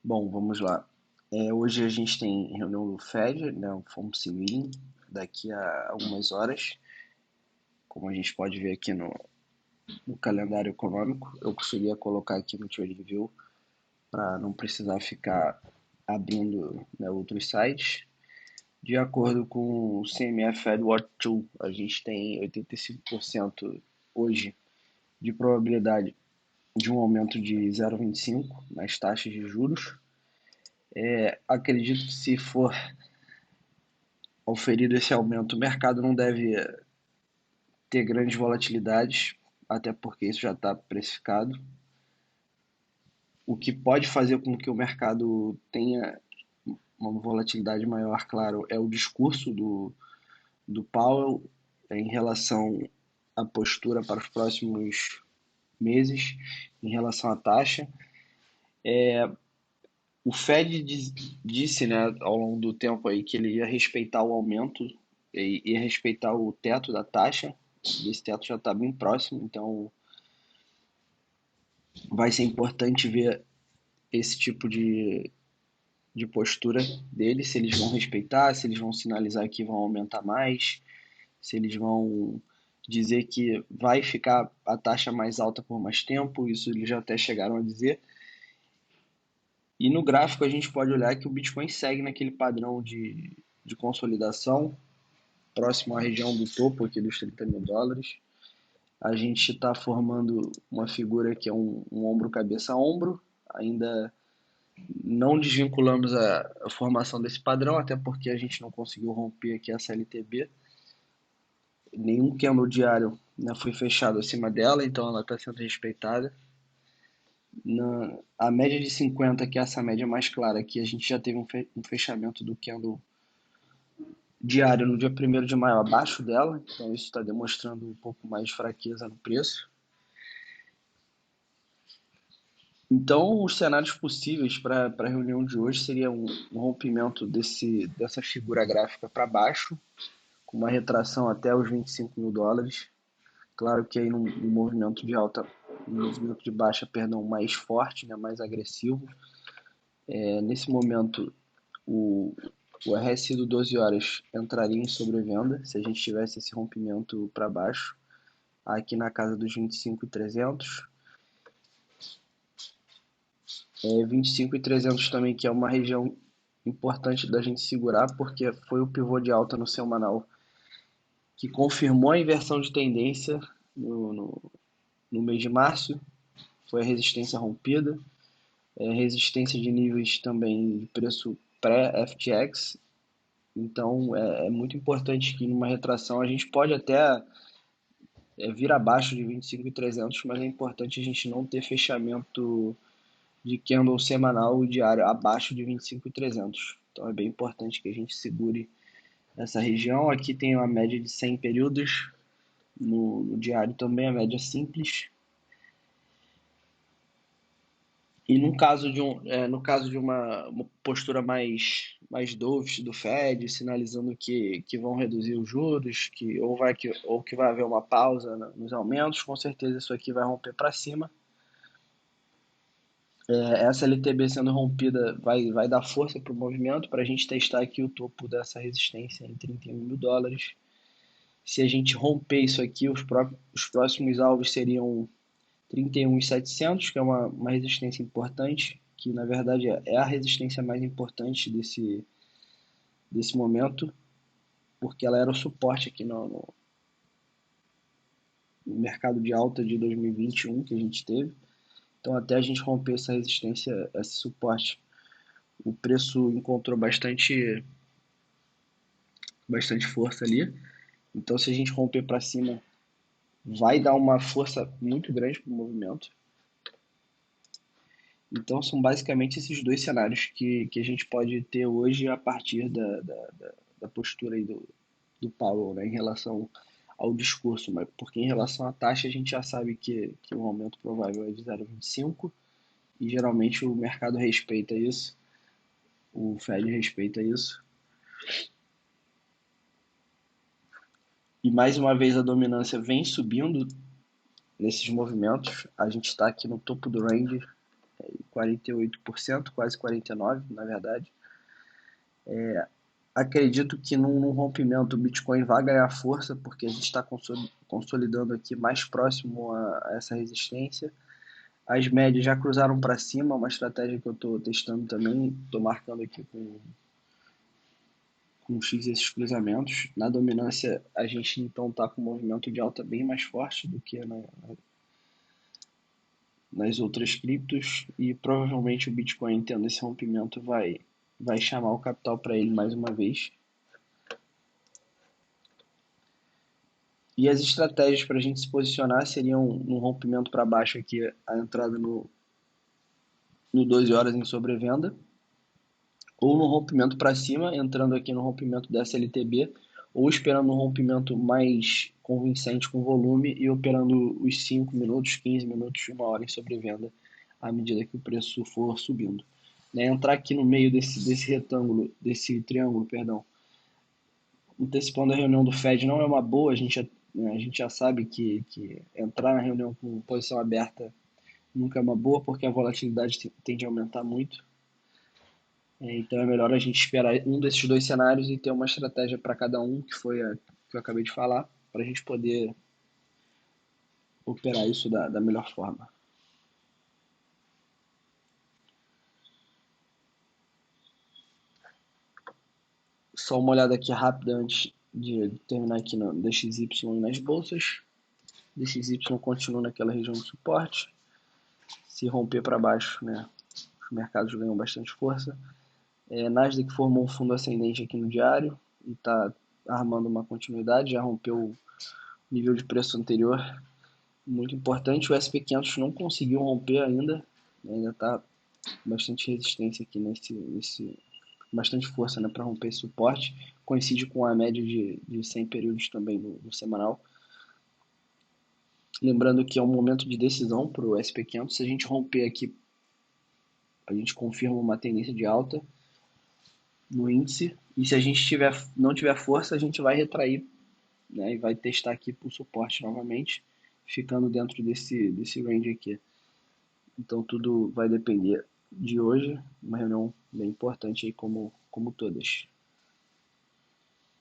Bom, vamos lá. Hoje a gente tem reunião do Fed, né, o FOMC Meeting, daqui a algumas horas. Como a gente pode ver aqui no calendário econômico, eu conseguia colocar aqui no TradingView para não precisar ficar abrindo, né, outros sites. De acordo com o CME Fed Watch Tool, a gente tem 85% hoje de probabilidade de um aumento de 0,25 nas taxas de juros. Acredito que se for auferido esse aumento, o mercado não deve ter grandes volatilidades, até porque isso já está precificado. O que pode fazer com que o mercado tenha uma volatilidade maior, claro, é o discurso do Powell em relação à postura para os próximos meses, em relação à taxa. O Fed disse, né, ao longo do tempo aí que ele ia respeitar o aumento e ia respeitar o teto da taxa. E esse teto já está bem próximo, então vai ser importante ver esse tipo de postura deles, se eles vão respeitar, se eles vão sinalizar que vão aumentar mais, se eles vão dizer que vai ficar a taxa mais alta por mais tempo, isso eles já até chegaram a dizer. E no gráfico a gente pode olhar que o Bitcoin segue naquele padrão de consolidação, próximo à região do topo aqui dos 30 mil dólares. A gente está formando uma figura que é um ombro cabeça ombro, ainda não desvinculamos a formação desse padrão, até porque a gente não conseguiu romper aqui essa LTB. Nenhum candle diário, né, foi fechado acima dela, então ela está sendo respeitada. A média de 50, que é essa média mais clara aqui, a gente já teve um fechamento do candle diário no dia 1º de maio abaixo dela, então isso está demonstrando um pouco mais de fraqueza no preço. Então, os cenários possíveis para a reunião de hoje seria um rompimento dessa figura gráfica para baixo, com uma retração até os 25 mil dólares. Claro que aí num movimento de alta, um movimento de baixa, perdão, mais forte, né, mais agressivo. Nesse momento, o, o RSI do 12 horas entraria em sobrevenda se a gente tivesse esse rompimento para baixo, aqui na casa dos 25.300. 25.300 também, que é uma região importante da gente segurar, porque foi o pivô de alta no semanal que confirmou a inversão de tendência no mês de março, foi a resistência rompida, resistência de níveis também de preço pré-FTX. Então é muito importante que numa retração a gente pode até vir abaixo de 25.300, mas é importante a gente não ter fechamento de candle semanal e diário abaixo de 25.300. Então é bem importante que a gente segure essa região. Aqui tem uma média de 100 períodos, no diário também a média simples. E no caso de uma postura mais dovish do Fed, sinalizando que vão reduzir os juros, ou que vai haver uma pausa nos aumentos, com certeza isso aqui vai romper para cima. Essa LTB sendo rompida vai dar força para o movimento, para a gente testar aqui o topo dessa resistência em 31 mil dólares. Se a gente romper isso aqui, os próximos alvos seriam 31.700, que é uma resistência importante, que na verdade é a resistência mais importante desse momento, porque ela era o suporte aqui no mercado de alta de 2021 que a gente teve. Então, até a gente romper essa resistência, esse suporte, o preço encontrou bastante força ali. Então, se a gente romper para cima, vai dar uma força muito grande para o movimento. Então, são basicamente esses dois cenários que a gente pode ter hoje a partir da postura aí do Powell, né, em relação ao discurso, mas porque em relação à taxa a gente já sabe que o aumento provável é de 0,25 e geralmente o mercado respeita isso, o Fed respeita isso. E mais uma vez a dominância vem subindo nesses movimentos. A gente está aqui no topo do range, 48%, quase 49%, na verdade. Acredito que num rompimento o Bitcoin vai ganhar força, porque a gente está consolidando aqui mais próximo a essa resistência. As médias já cruzaram para cima, uma estratégia que eu estou testando também, estou marcando aqui com X esses cruzamentos. Na dominância, a gente então está com um movimento de alta bem mais forte do que nas outras criptos, e provavelmente o Bitcoin, tendo esse rompimento, vai chamar o capital para ele mais uma vez. E as estratégias para a gente se posicionar seriam no rompimento para baixo aqui, a entrada no 12 horas em sobrevenda, ou no rompimento para cima, entrando aqui no rompimento da SLTB, ou esperando um rompimento mais convincente com volume e operando os 5 minutos, 15 minutos, 1 hora em sobrevenda, à medida que o preço for subindo. Entrar aqui no meio desse triângulo, perdão, antecipando a reunião do Fed não é uma boa, a gente já sabe que entrar na reunião com posição aberta nunca é uma boa, porque a volatilidade tende a aumentar muito. Então é melhor a gente esperar um desses dois cenários e ter uma estratégia para cada um, que foi a que eu acabei de falar, para a gente poder operar isso da melhor forma. Só uma olhada aqui rápida antes de terminar aqui no DXY e nas bolsas. DXY continua naquela região de suporte. Se romper para baixo, né, os mercados ganham bastante força. Nasdaq formou um fundo ascendente aqui no diário e está armando uma continuidade, já rompeu o nível de preço anterior, muito importante. O SP500 não conseguiu romper ainda está bastante resistência aqui bastante força, né, para romper esse suporte. Coincide com a média de 100 períodos também no semanal. Lembrando que é um momento de decisão para o SP500. Se a gente romper aqui, a gente confirma uma tendência de alta no índice, e se a gente não tiver força, a gente vai retrair, né, e vai testar aqui por suporte novamente, ficando dentro desse range aqui. Então tudo vai depender de hoje, uma reunião bem importante aí como todas.